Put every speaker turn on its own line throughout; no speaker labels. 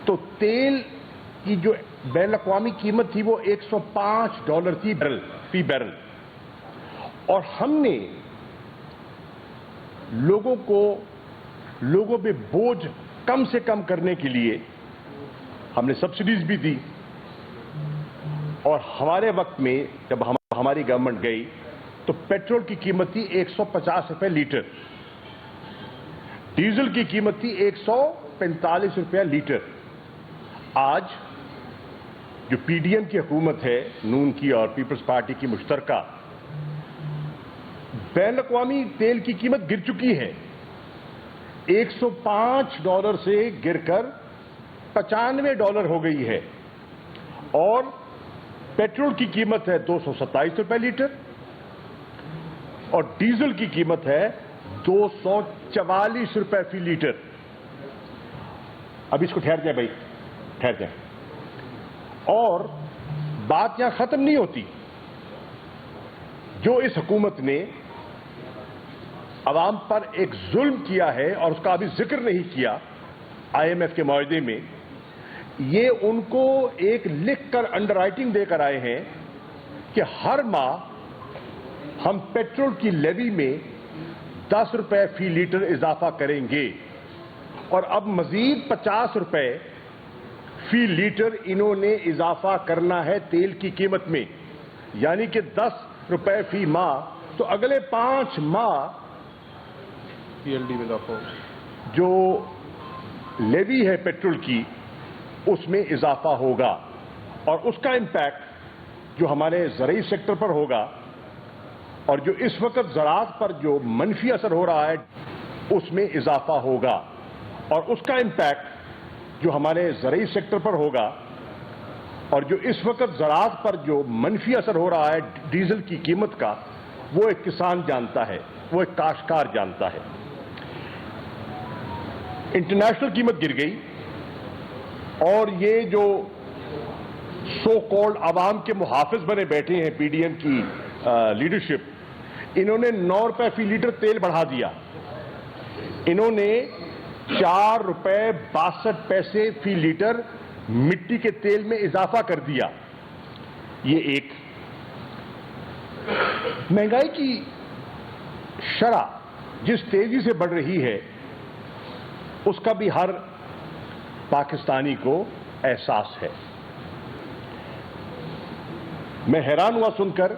تو تیل کی جو بین الاقوامی قیمت تھی وہ $105 تھی فی بیرل، اور ہم نے لوگوں پہ بوجھ کم سے کم کرنے کے لیے ہم نے سبسڈیز بھی دی، اور ہمارے وقت میں جب ہماری گورنمنٹ گئی تو پیٹرول کی قیمت تھی $150 لیٹر، ڈیزل کی قیمت تھی $145 لیٹر۔ آج جو پی ڈی ایم کی حکومت ہے، نون کی اور پیپلز پارٹی کی مشترکہ، بین الاقوامی تیل کی قیمت گر چکی ہے، $105 سے گر کر $95 ہو گئی ہے، اور پیٹرول کی قیمت ہے $227 لیٹر، اور ڈیزل کی قیمت ہے $244 فی لیٹر۔ اب اس کو ٹھہر جائے بھائی، ٹھہر جائے، اور بات یہاں ختم نہیں ہوتی۔ جو اس حکومت نے عوام پر ایک ظلم کیا ہے اور اس کا ابھی ذکر نہیں کیا IMF کے معاہدے میں، یہ ان کو ایک لکھ کر انڈر رائٹنگ دے کر آئے ہیں کہ ہر ماہ ہم پیٹرول کی لیوی میں $10 فی لیٹر اضافہ کریں گے، اور اب مزید $50 فی لیٹر انہوں نے اضافہ کرنا ہے تیل کی قیمت میں، یعنی کہ $10 فی ماہ، تو اگلے 5 ماہ PLD میں جو لیوی ہے پیٹرول کی اس میں اضافہ ہوگا، اور اس کا امپیکٹ جو ہمارے زرعی سیکٹر پر ہوگا، اور جو اس وقت زراعت پر جو منفی اثر ہو رہا ہے اس میں اضافہ ہوگا، اور اس کا امپیکٹ جو ہمارے زرعی سیکٹر پر ہوگا، اور جو اس وقت زراعت پر جو منفی اثر ہو رہا ہے ڈیزل کی قیمت کا، وہ ایک کسان جانتا ہے، وہ ایک کاشتکار جانتا ہے۔ انٹرنیشنل قیمت گر گئی، اور یہ جو سو کالڈ عوام کے محافظ بنے بیٹھے ہیں پی ڈی ایم کی لیڈرشپ، انہوں نے $9 فی لیٹر تیل بڑھا دیا، انہوں نے $4.62 فی لیٹر مٹی کے تیل میں اضافہ کر دیا۔ یہ ایک مہنگائی کی شرح جس تیزی سے بڑھ رہی ہے اس کا بھی ہر پاکستانی کو احساس ہے۔ میں حیران ہوا سن کر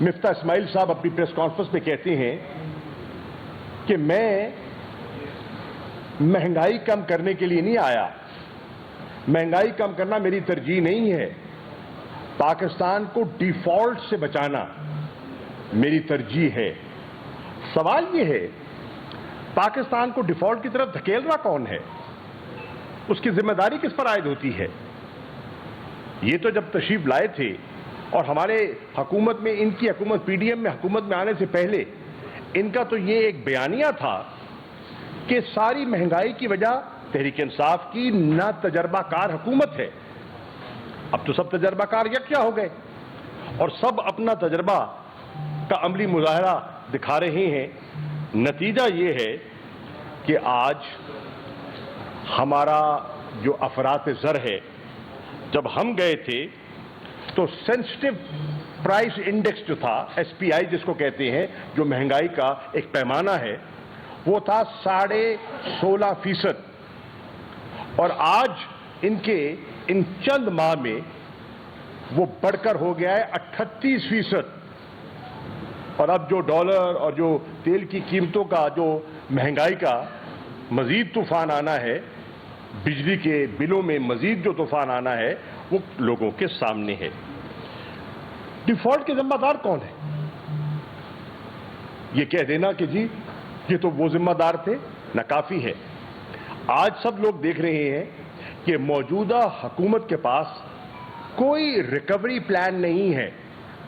مفتاح اسماعیل صاحب اپنی پریس کانفرنس میں کہتے ہیں کہ میں مہنگائی کم کرنے کے لیے نہیں آیا، مہنگائی کم کرنا میری ترجیح نہیں ہے، پاکستان کو ڈیفالٹ سے بچانا میری ترجیح ہے۔ سوال یہ ہے، پاکستان کو ڈیفالٹ کی طرف دھکیل رہا کون ہے؟ اس کی ذمہ داری کس پر عائد ہوتی ہے؟ یہ تو جب تشریف لائے تھے اور ہمارے حکومت میں، ان کی حکومت پی ڈی ایم میں حکومت میں آنے سے پہلے ان کا تو یہ ایک بیانیہ تھا کہ ساری مہنگائی کی وجہ تحریک انصاف کی نا تجربہ کار حکومت ہے۔ اب تو سب تجربہ کار یکجا ہو گئے اور سب اپنا تجربہ کا عملی مظاہرہ دکھا رہے ہیں۔ نتیجہ یہ ہے کہ آج ہمارا جو افراط زر ہے، جب ہم گئے تھے تو سینسٹیو پرائس انڈیکس جو تھا، SPI جس کو کہتے ہیں، جو مہنگائی کا ایک پیمانہ ہے، وہ تھا 16.5%، اور آج ان چند ماہ میں وہ بڑھ کر ہو گیا ہے 38%۔ اور اب جو ڈالر اور جو تیل کی قیمتوں کا جو مہنگائی کا مزید طوفان آنا ہے، بجلی کے بلوں میں مزید جو طوفان آنا ہے، وہ لوگوں کے سامنے ہے۔ ڈیفالٹ کے ذمہ دار کون ہے؟ یہ کہہ دینا کہ جی یہ تو وہ ذمہ دار تھے، ناکافی ہے۔ آج سب لوگ دیکھ رہے ہیں کہ موجودہ حکومت کے پاس کوئی ریکوری پلان نہیں ہے،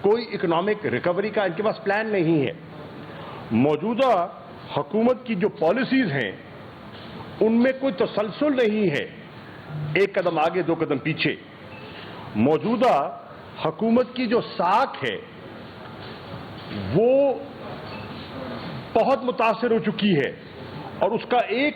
کوئی اکنامک ریکوری کا ان کے پاس پلان نہیں ہے۔ موجودہ حکومت کی جو پالیسیز ہیں ان میں کوئی تسلسل نہیں ہے، ایک قدم آگے 2 قدم پیچھے۔ موجودہ حکومت کی جو ساکھ ہے وہ بہت متاثر ہو چکی ہے، اور اس کا ایک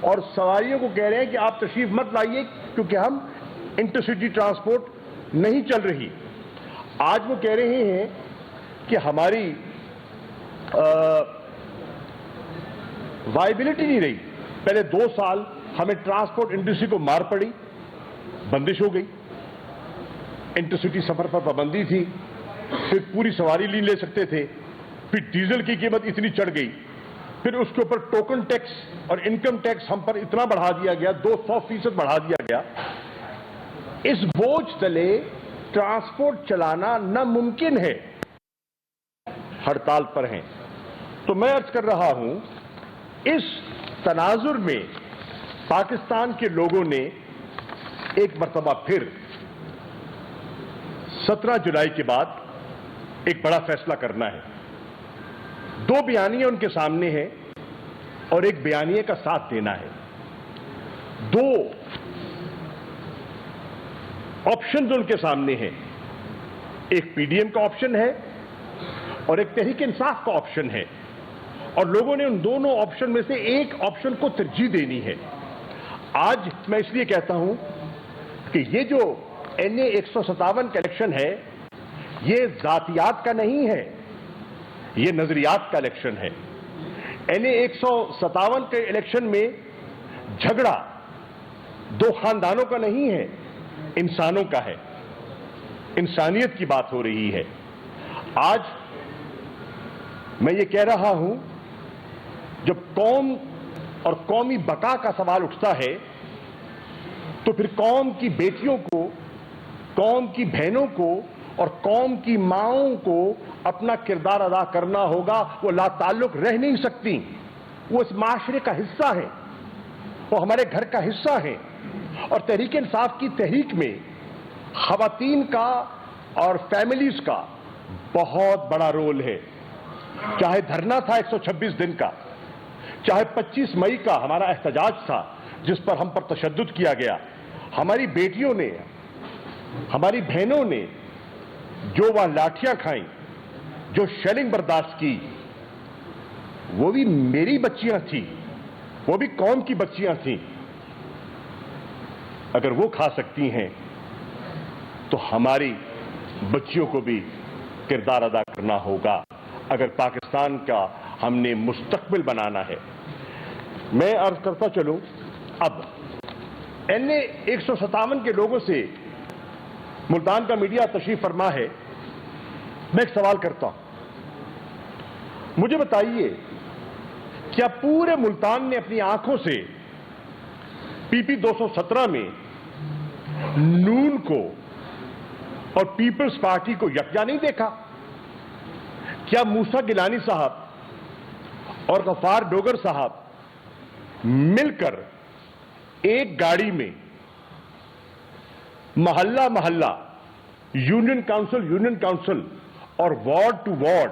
اور سواریوں کو کہہ رہے ہیں کہ آپ تشریف مت لائیے کیونکہ ہم انٹرسٹی ٹرانسپورٹ نہیں چل رہی. آج وہ کہہ رہے ہیں کہ ہماری وائبلٹی نہیں رہی. پہلے 2 سال ہمیں ٹرانسپورٹ انڈسٹری کو مار پڑی, بندش ہو گئی, انٹرسٹی سفر پر پابندی تھی, پھر پوری سواری نہیں لے سکتے تھے, پھر ڈیزل کی قیمت اتنی چڑھ گئی, پھر اس کے اوپر ٹوکن ٹیکس اور انکم ٹیکس ہم پر اتنا بڑھا دیا گیا, 200% بڑھا دیا گیا. اس بوجھ تلے ٹرانسپورٹ چلانا ناممکن ہے, ہڑتال پر ہیں. تو میں عرض کر رہا ہوں, اس تناظر میں پاکستان کے لوگوں نے ایک مرتبہ پھر 17 جولائی کے بعد ایک بڑا فیصلہ کرنا ہے. 2 بیانیے ان کے سامنے ہیں اور ایک بیانیے کا ساتھ دینا ہے. 2 آپشنز ان کے سامنے ہیں, ایک پی ڈی ایم کا آپشن ہے اور ایک تحریک انصاف کا آپشن ہے, اور لوگوں نے ان دونوں آپشن میں سے ایک آپشن کو ترجیح دینی ہے. آج میں اس لیے کہتا ہوں کہ یہ جو NA 157 کا الیکشن ہے یہ ذاتیات کا نہیں ہے, یہ نظریات کا الیکشن ہے. NA 157 کے الیکشن میں جھگڑا 2 خاندانوں کا نہیں ہے, انسانوں کا ہے, انسانیت کی بات ہو رہی ہے. آج میں یہ کہہ رہا ہوں, جب قوم اور قومی بقا کا سوال اٹھتا ہے تو پھر قوم کی بیٹیوں کو, قوم کی بہنوں کو اور قوم کی ماؤں کو اپنا کردار ادا کرنا ہوگا. وہ لا تعلق رہ نہیں سکتی, وہ اس معاشرے کا حصہ ہیں, وہ ہمارے گھر کا حصہ ہیں. اور تحریک انصاف کی تحریک میں خواتین کا اور فیملیز کا بہت بڑا رول ہے. چاہے دھرنا تھا 126 دن کا, چاہے 25 مئی کا ہمارا احتجاج تھا جس پر ہم پر تشدد کیا گیا, ہماری بیٹیوں نے, ہماری بہنوں نے جو وہاں لاٹھیاں کھائیں, جو شیلنگ برداشت کی, وہ بھی میری بچیاں تھیں, وہ بھی قوم کی بچیاں تھیں. اگر وہ کھا سکتی ہیں تو ہماری بچیوں کو بھی کردار ادا کرنا ہوگا اگر پاکستان کا ہم نے مستقبل بنانا ہے. میں عرض کرتا چلوں, اب NA 157 کے لوگوں سے ملتان کا میڈیا تشریف فرما ہے. میں ایک سوال کرتا ہوں, مجھے بتائیے کیا پورے ملتان نے اپنی آنکھوں سے PP 217 میں نون کو اور پیپلز پارٹی کو یکجا نہیں دیکھا؟ کیا موسیٰ گیلانی صاحب اور غفار ڈوگر صاحب مل کر ایک گاڑی میں محلہ محلہ, یونین کاؤنسل اور ward to ward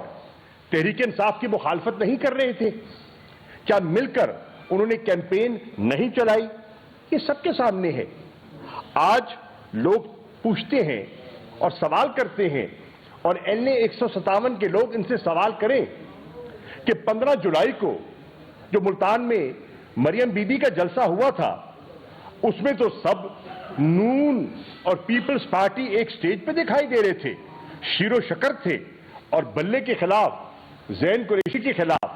Tehreek Insaf کی مخالفت نہیں کر رہے تھے؟ کیا مل کر انہوں نے کیمپین نہیں چلائی؟ یہ سب کے سامنے ہے. آج لوگ پوچھتے ہیں اور سوال کرتے ہیں, اور NA 157 کے لوگ ان سے سوال کریں کہ 15 جولائی کو جو ملتان میں مریم بی بی کا جلسہ ہوا تھا اس میں تو سب نون اور پیپلز پارٹی ایک سٹیج پہ دکھائی دے رہے تھے, شیر و شکر تھے, اور بلے کے خلاف, زین قریشی کے خلاف,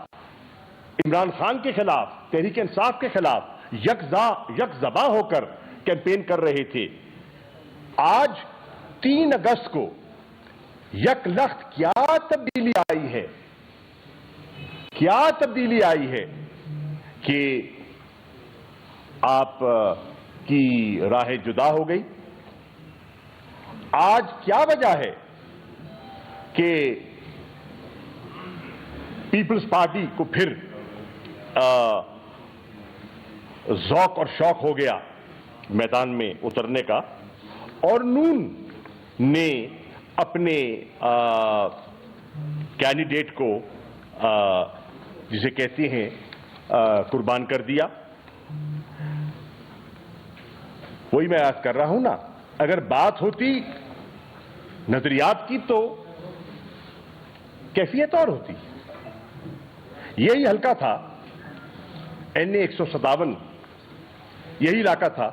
عمران خان کے خلاف, تحریک انصاف کے خلاف یک زباں ہو کر کیمپین کر رہے تھے. آج 3 اگست کو یک لخت کیا تبدیلی آئی ہے, کیا تبدیلی آئی ہے کہ آپ کی راہ جدا ہو گئی؟ آج کیا وجہ ہے کہ پیپلز پارٹی کو پھر ذوق اور شوق ہو گیا میدان میں اترنے کا, اور نون نے اپنے کینڈیڈیٹ کو جسے کہتے ہیں قربان کر دیا؟ وہی میں عرض کر رہا ہوں نا, اگر بات ہوتی نظریات کی تو کیفیت اور ہوتی. یہی حلقہ تھا NA 157 یہی علاقہ تھا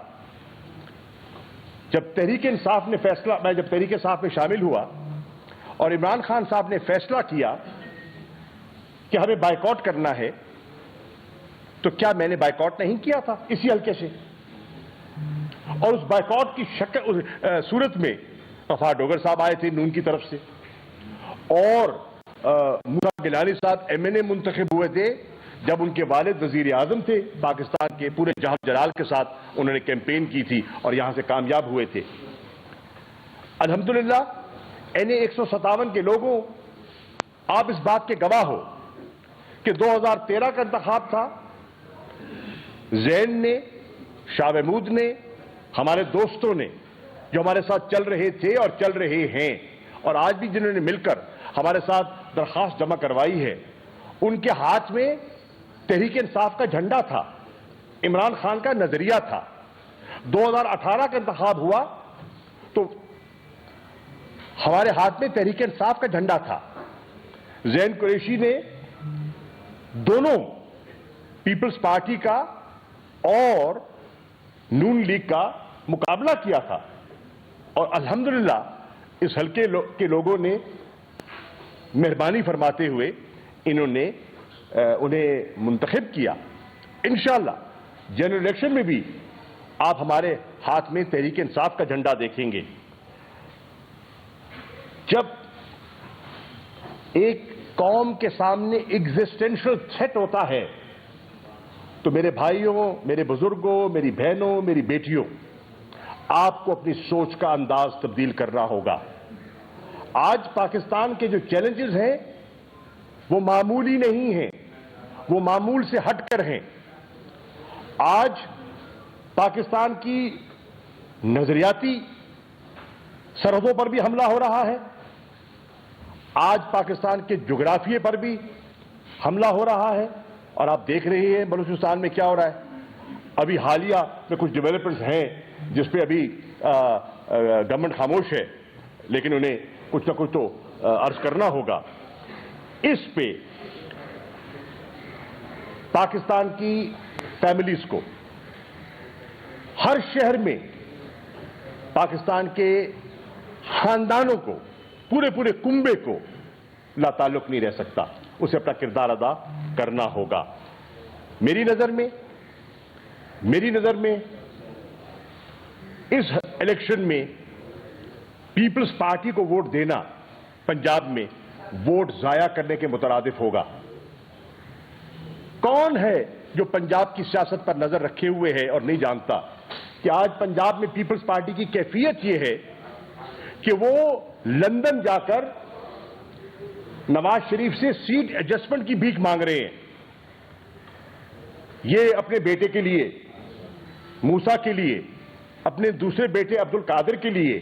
جب تحریک انصاف نے فیصلہ، میں جب تحریک انصاف میں شامل ہوا اور عمران خان صاحب نے فیصلہ کیا کہ ہمیں بائیکاٹ کرنا ہے، تو کیا میں نے بائیکاٹ نہیں کیا تھا اسی حلقے سے؟ اور اس بائیکاٹ کی صورت میں غفار ڈوگر صاحب آئے تھے نون کی طرف سے، اور موسیٰ گیلانی صاحب MNA منتخب ہوئے تھے جب ان کے والد وزیر اعظم تھے پاکستان کے، پورے جہاں جلال کے ساتھ انہوں نے کیمپین کی تھی اور یہاں سے کامیاب ہوئے تھے۔ الحمدللہ NA 157 کے لوگوں، آپ اس بات کے گواہ ہو کہ 2013 کا انتخاب تھا، زین نے، شاہ محمود نے، ہمارے دوستوں نے جو ہمارے ساتھ چل رہے تھے اور چل رہے ہیں، اور آج بھی جنہوں نے مل کر ہمارے ساتھ درخواست جمع کروائی ہے، ان کے ہاتھ میں تحریک انصاف کا جھنڈا تھا، عمران خان کا نظریہ تھا۔ 2018 کا انتخاب ہوا تو ہمارے ہاتھ میں تحریک انصاف کا جھنڈا تھا۔ زین قریشی نے دونوں پیپلز پارٹی کا اور نون لیگ کا مقابلہ کیا تھا، اور الحمدللہ اس حلقے کے لوگوں نے مہربانی فرماتے ہوئے انہیں منتخب کیا۔ انشاءاللہ جنرل الیکشن میں بھی آپ ہمارے ہاتھ میں تحریک انصاف کا جھنڈا دیکھیں گے۔ جب ایک قوم کے سامنے ایگزسٹینشل تھریٹ ہوتا ہے تو میرے بھائیوں، میرے بزرگوں، میری بہنوں، میری بیٹیوں، آپ کو اپنی سوچ کا انداز تبدیل کرنا ہوگا۔ آج پاکستان کے جو چیلنجز ہیں وہ معمولی نہیں ہیں، وہ معمول سے ہٹ کر ہیں۔ آج پاکستان کی نظریاتی سرحدوں پر بھی حملہ ہو رہا ہے، آج پاکستان کے جغرافیے پر بھی حملہ ہو رہا ہے، اور آپ دیکھ رہے ہیں بلوچستان میں کیا ہو رہا ہے۔ ابھی حالیہ میں کچھ ڈیولپمنٹس ہیں جس پہ ابھی گورنمنٹ خاموش ہے، لیکن انہیں کچھ نہ کچھ تو عرض کرنا ہوگا۔ اس پہ پاکستان کی فیملیز کو، ہر شہر میں پاکستان کے خاندانوں کو، پورے کنبے کو لا تعلق نہیں رہ سکتا، اسے اپنا کردار ادا کرنا ہوگا۔ میری نظر میں اس الیکشن میں پیپلز پارٹی کو ووٹ دینا پنجاب میں ووٹ ضائع کرنے کے مترادف ہوگا۔ کون ہے جو پنجاب کی سیاست پر نظر رکھے ہوئے ہے اور نہیں جانتا کہ آج پنجاب میں پیپلز پارٹی کی کیفیت یہ ہے کہ وہ لندن جا کر نواز شریف سے سیٹ ایڈجسٹمنٹ کی بھیک مانگ رہے ہیں۔ یہ اپنے بیٹے کے لیے، موسیٰ کے لیے، اپنے دوسرے بیٹے عبد القادر کے لیے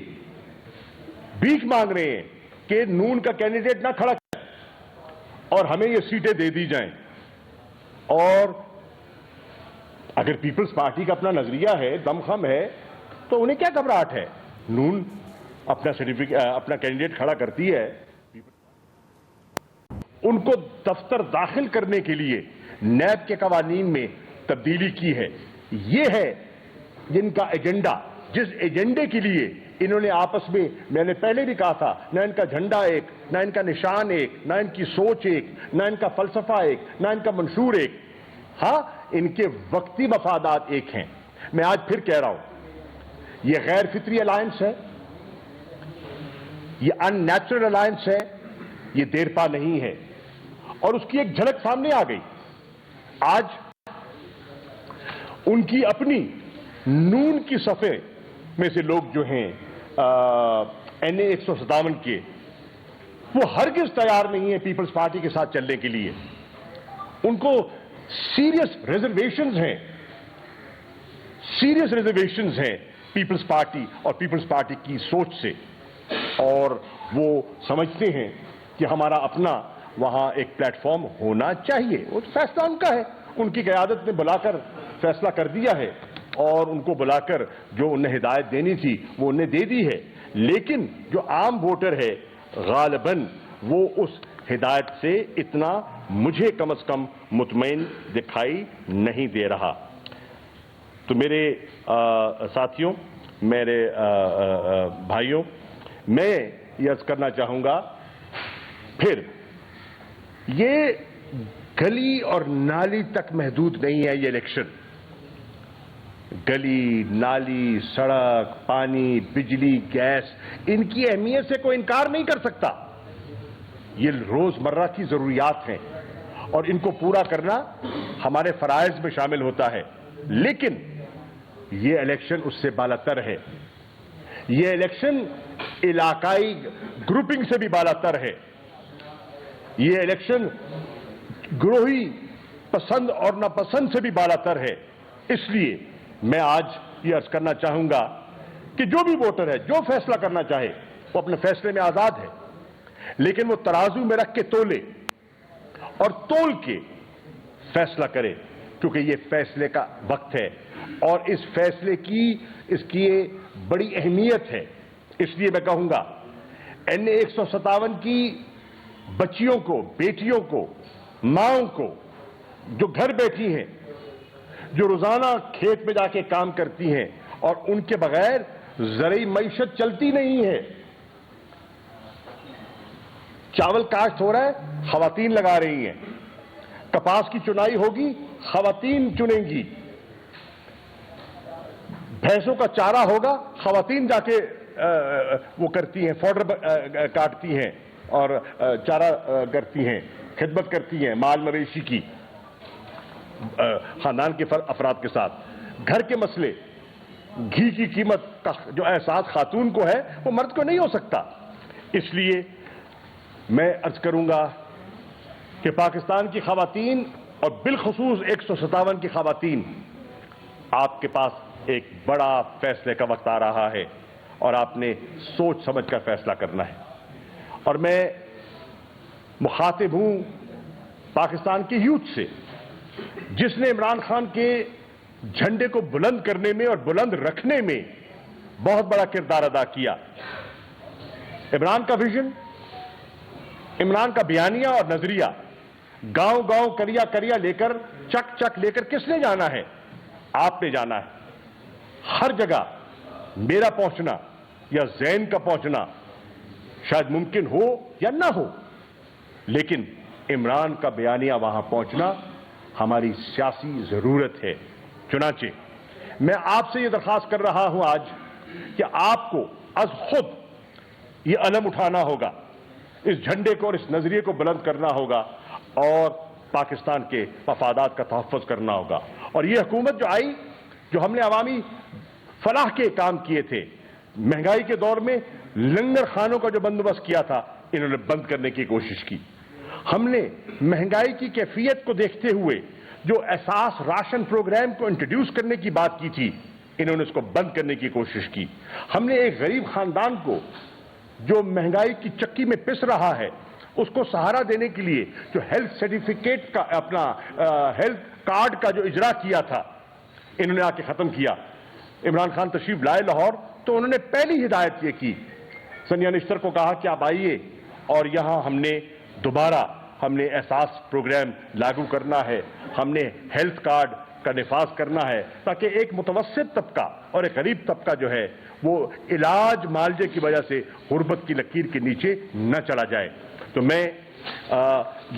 بھیک مانگ رہے ہیں کہ نون کا کینڈیڈیٹ نہ کھڑا کریں اور ہمیں یہ سیٹیں دے دی جائیں۔ اور اگر پیپلز پارٹی کا اپنا نظریہ ہے، دمخم ہے، تو انہیں کیا گھبراہٹ ہے؟ نون اپنا کینڈیڈیٹ کھڑا کرتی ہے، ان کو دفتر داخل کرنے کے لیے نیب کے قوانین میں تبدیلی کی ہے۔ یہ ہے جن کا ایجنڈا، جس ایجنڈے کے لیے انہوں نے آپس میں نے پہلے بھی کہا تھا، نہ ان کا جھنڈا ایک، نہ ان کا نشان ایک، نہ ان کی سوچ ایک، نہ ان کا فلسفہ ایک، نہ ان کا منشور ایک، ہاں ان کے وقتی مفادات ایک ہیں۔ میں آج پھر کہہ رہا ہوں، یہ غیر فطری الائنس ہے، یہ ان نیچرل الائنس ہے، یہ دیرپا نہیں ہے، اور اس کی ایک جھلک سامنے آ گئی۔ آج ان کی اپنی نون کی صفحے میں سے لوگ جو ہیں NA 157 کے، وہ ہرگز تیار نہیں ہیں پیپلز پارٹی کے ساتھ چلنے کے لیے۔ ان کو سیریس ریزرویشنز ہیں پیپلز پارٹی اور پیپلز پارٹی کی سوچ سے، اور وہ سمجھتے ہیں کہ ہمارا اپنا وہاں ایک پلیٹ فارم ہونا چاہیے۔ وہ فیصلہ ان کا ہے، ان کی قیادت نے بلا کر فیصلہ کر دیا ہے، اور ان کو بلا کر جو انہیں ہدایت دینی تھی وہ انہیں دے دی ہے، لیکن جو عام ووٹر ہے غالباً وہ اس ہدایت سے اتنا مجھے کم از کم مطمئن دکھائی نہیں دے رہا۔ تو میرے ساتھیوں، میرے بھائیوں، میں یہ عرض کرنا چاہوں گا، پھر یہ گلی اور نالی تک محدود نہیں ہے یہ الیکشن. گلی، نالی، سڑک، پانی، بجلی، گیس، ان کی اہمیت سے کوئی انکار نہیں کر سکتا. یہ روزمرہ کی ضروریات ہیں اور ان کو پورا کرنا ہمارے فرائض میں شامل ہوتا ہے. لیکن یہ الیکشن اس سے بالاتر ہے. یہ الیکشن علاقائی گروپنگ سے بھی بالاتر ہے. یہ الیکشن گروہی پسند اور ناپسند سے بھی بالاتر ہے. اس لیے میں آج یہ عرض کرنا چاہوں گا کہ جو بھی ووٹر ہے جو فیصلہ کرنا چاہے وہ اپنے فیصلے میں آزاد ہے، لیکن وہ ترازو میں رکھ کے تولے اور تول کے فیصلہ کرے، کیونکہ یہ فیصلے کا وقت ہے اور اس فیصلے کی اس کی بڑی اہمیت ہے. اس لیے میں کہوں گا NA 157 کی بچیوں کو، بیٹیوں کو، ماؤں کو جو گھر بیٹھی ہیں، جو روزانہ کھیت میں جا کے کام کرتی ہیں اور ان کے بغیر زرعی معیشت چلتی نہیں ہے. چاول کاشت ہو رہا ہے، خواتین لگا رہی ہیں. کپاس کی چنائی ہوگی، خواتین چنیں گی. بھینسوں کا چارہ ہوگا، خواتین جا کے وہ کرتی ہیں، فوڈر کاٹتی ہیں اور چارہ کرتی ہیں، خدمت کرتی ہیں مال مویشی کی خاندان کے افراد کے ساتھ. گھر کے مسئلے، گھی کی قیمت کا جو احساس خاتون کو ہے وہ مرد کو نہیں ہو سکتا. اس لیے میں عرض کروں گا کہ پاکستان کی خواتین اور بالخصوص 157 کی خواتین، آپ کے پاس ایک بڑا فیصلے کا وقت آ رہا ہے اور آپ نے سوچ سمجھ کر فیصلہ کرنا ہے. اور میں مخاطب ہوں پاکستان کے یوتھ سے، جس نے عمران خان کے جھنڈے کو بلند کرنے میں اور بلند رکھنے میں بہت بڑا کردار ادا کیا. عمران کا ویژن، عمران کا بیانیہ اور نظریہ گاؤں گاؤں، کریا کریا لے کر، چک چک لے کر کس نے جانا ہے؟ آپ نے جانا ہے. ہر جگہ میرا پہنچنا یا زین کا پہنچنا شاید ممکن ہو یا نہ ہو، لیکن عمران کا بیانیہ وہاں پہنچنا ہماری سیاسی ضرورت ہے. چنانچہ میں آپ سے یہ درخواست کر رہا ہوں آج کہ آپ کو از خود یہ علم اٹھانا ہوگا، اس جھنڈے کو اور اس نظریے کو بلند کرنا ہوگا اور پاکستان کے مفادات کا تحفظ کرنا ہوگا. اور یہ حکومت جو آئی، جو ہم نے عوامی فلاح کے کام کیے تھے، مہنگائی کے دور میں لنگر خانوں کا جو بندوبست کیا تھا، انہوں نے بند کرنے کی کوشش کی. ہم نے مہنگائی کی کیفیت کو دیکھتے ہوئے جو احساس راشن پروگرام کو انٹروڈیوس کرنے کی بات کی تھی، انہوں نے اس کو بند کرنے کی کوشش کی. ہم نے ایک غریب خاندان کو جو مہنگائی کی چکی میں پس رہا ہے، اس کو سہارا دینے کے لیے جو ہیلتھ سرٹیفکیٹ کا، اپنا ہیلتھ کارڈ کا جو اجرا کیا تھا، انہوں نے آ کے ختم کیا. عمران خان تشریف لائے لاہور تو انہوں نے پہلی ہدایت یہ کی، سنیا نشتر کو کہا کہ آپ آئیے اور یہاں ہم نے دوبارہ احساس پروگرام لاگو کرنا ہے، ہم نے ہیلتھ کارڈ کا نفاذ کرنا ہے تاکہ ایک متوسط طبقہ اور ایک غریب طبقہ جو ہے وہ علاج معالجے کی وجہ سے غربت کی لکیر کے نیچے نہ چلا جائے. تو میں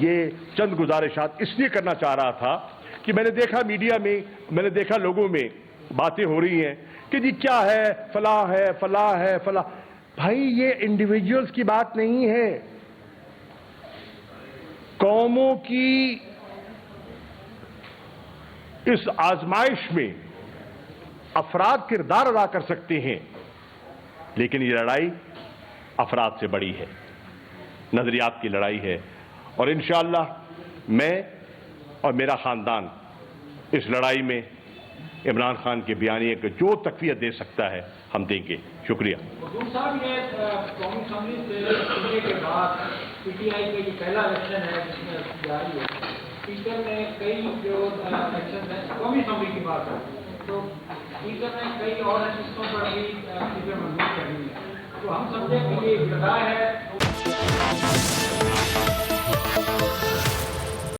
یہ چند گزارشات اس لیے کرنا چاہ رہا تھا کہ میں نے دیکھا میڈیا میں، میں نے دیکھا لوگوں میں باتیں ہو رہی ہیں کہ جی کیا ہے، فلاں ہے، فلاں ہے، فلاں. بھائی یہ انڈیویجولز کی بات نہیں ہے، قوموں کی اس آزمائش میں افراد کردار ادا کر سکتے ہیں، لیکن یہ لڑائی افراد سے بڑی ہے، نظریات کی لڑائی ہے. اور انشاءاللہ میں اور میرا خاندان اس لڑائی میں عمران خان کے بیانیے کو جو تقویت دے سکتا ہے ہم دیں گے. شکریہ.
حکومت صاحب، یہ قومی اسمبلی سے چننے کے بعد PTI کا یہ پہلا الیکشن ہے جس میں جاری ہے. اسپیکر نے کئی جو الیکشن ہیں قومی اسمبلی کی بات ہے تو اسپیکر نے کئی اور نشستوں پر بھی سیٹیں منظور کرنی ہے، تو ہم سمجھیں کہ یہ ابتدا ہے.